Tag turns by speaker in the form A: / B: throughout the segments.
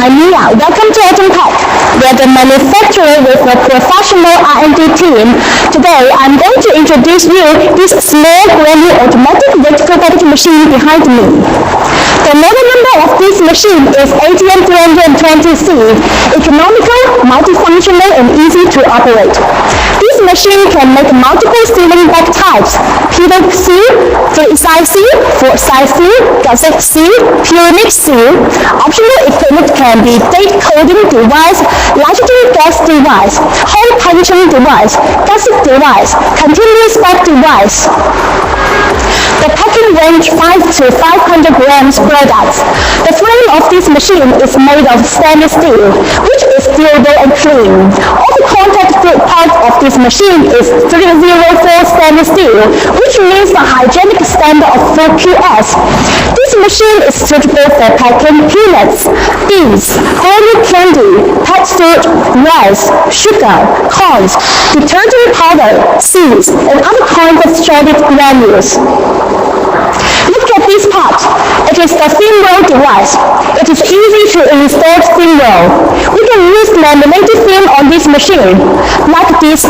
A: I'm Miya. Welcome to Autompack. We are the manufacturer with a professional R&D team. Today, I'm going to introduce you this small, brand-new automatic vertical packaging machine behind me. The model number of this machine is ATM-320C, economical, multifunctional, and easy to operate. This machine can make multiple sealing bag types: pivot seal, three-side seal, four-side seal, gusset seal, pyramid seal. Optional equipment can be date coding device, nitrogen gas device, hole punching device, gusset device, continuous bag device. The packing range 5 to 500 grams products. The frame of this machine is made of stainless steel, which is durable and clean. All the contact part of this machine is 304 stainless steel, which means the hygienic standard of 4QS. This machine is suitable for packing peanuts, beans, whole candy, pet food, rice, sugar, corns, detergent powder, seeds, and other kinds of shredded granules. Look at this part. It is the thin roll device. It is easy to install thin roll. We can use laminated film on this machine, like this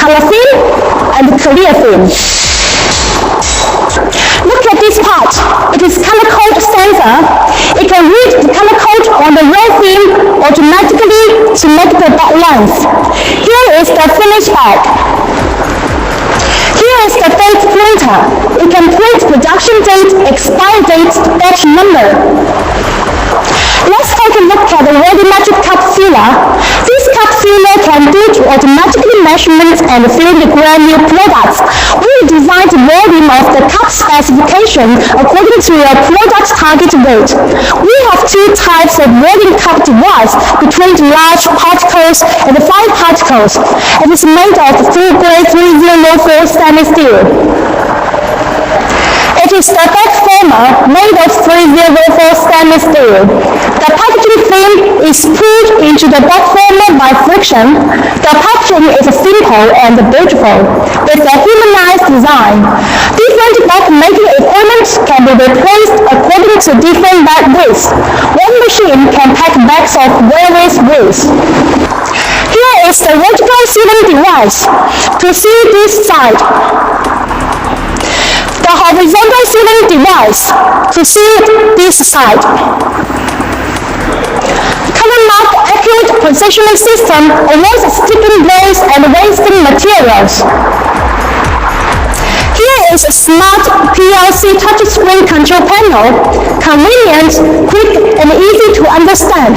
A: color film and clear film. Look at this part. It is color code sensor. It can read the color code on the roll film automatically to make the bag length. Here is the finished bag. Here is the date printer. It can print production date, expire date, batch number. Let's take a look at the volumetric cup filler. This cup filler can do automatically measurements and fill the granule products. We designed the volume of the cup specification according to your product's target weight. We have two types of volume cup device between large particles and fine particles. It is made of full grade 304 stainless steel. It is the bag former made of 304 stainless steel. The packaging film is pulled into the bag former by friction. The packaging is simple and beautiful, with a humanized design. Different bag making equipment can be replaced according to different bag widths. One machine can pack bags of various widths. Here is the vertical sealing device. To seal this side, the horizontal sealing device to seal this side. Color mark accurate positioning system avoids sticking blades and wasting materials. Here is a smart PLC touchscreen control panel, convenient, quick, and easy to understand.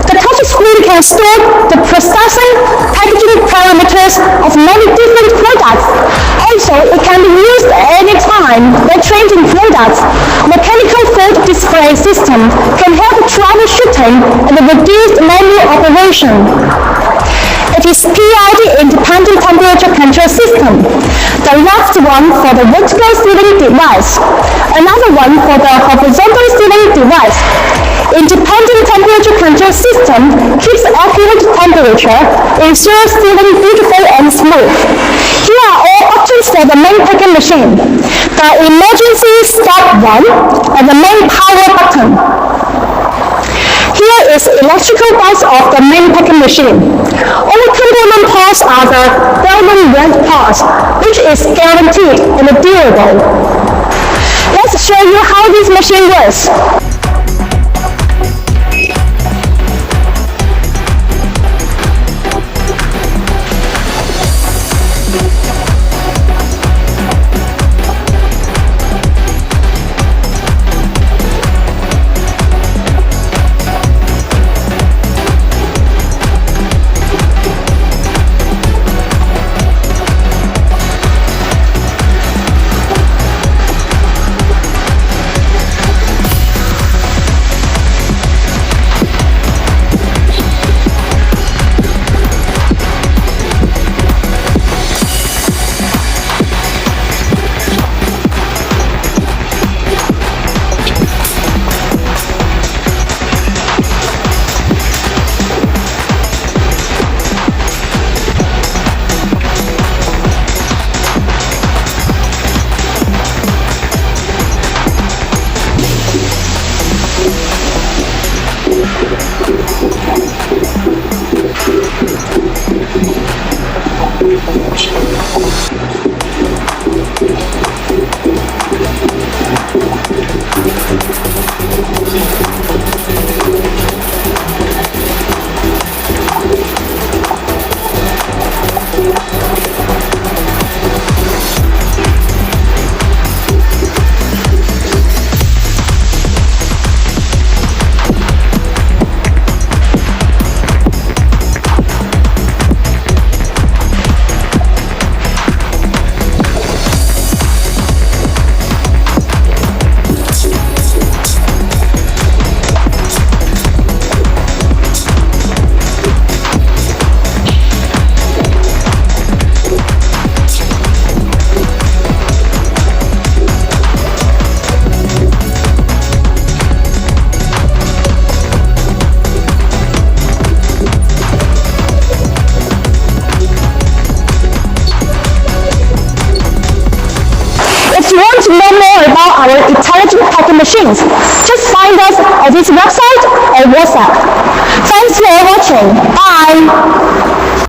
A: The touchscreen can store the processing, packaging parameters of many different products. Also, it can be used at any time when changing products. Mechanical fault display system can help troubleshooting and reduce manual operation. It is PID independent temperature control system. The last one for the vertical sealing device. Another one for the horizontal sealing device. Independent temperature control system keeps accurate temperature, ensures sealing beautiful and smooth. Here are all options for the main packing machine. The emergency stop one and the main power button. Here is electrical parts of the main packing machine. All component parts are the well-known brand parts, which is guaranteed and durable. Let's show you how this machine works. want to know more about our intelligent packing machines, just find us on this website or WhatsApp. Thanks for watching. Bye.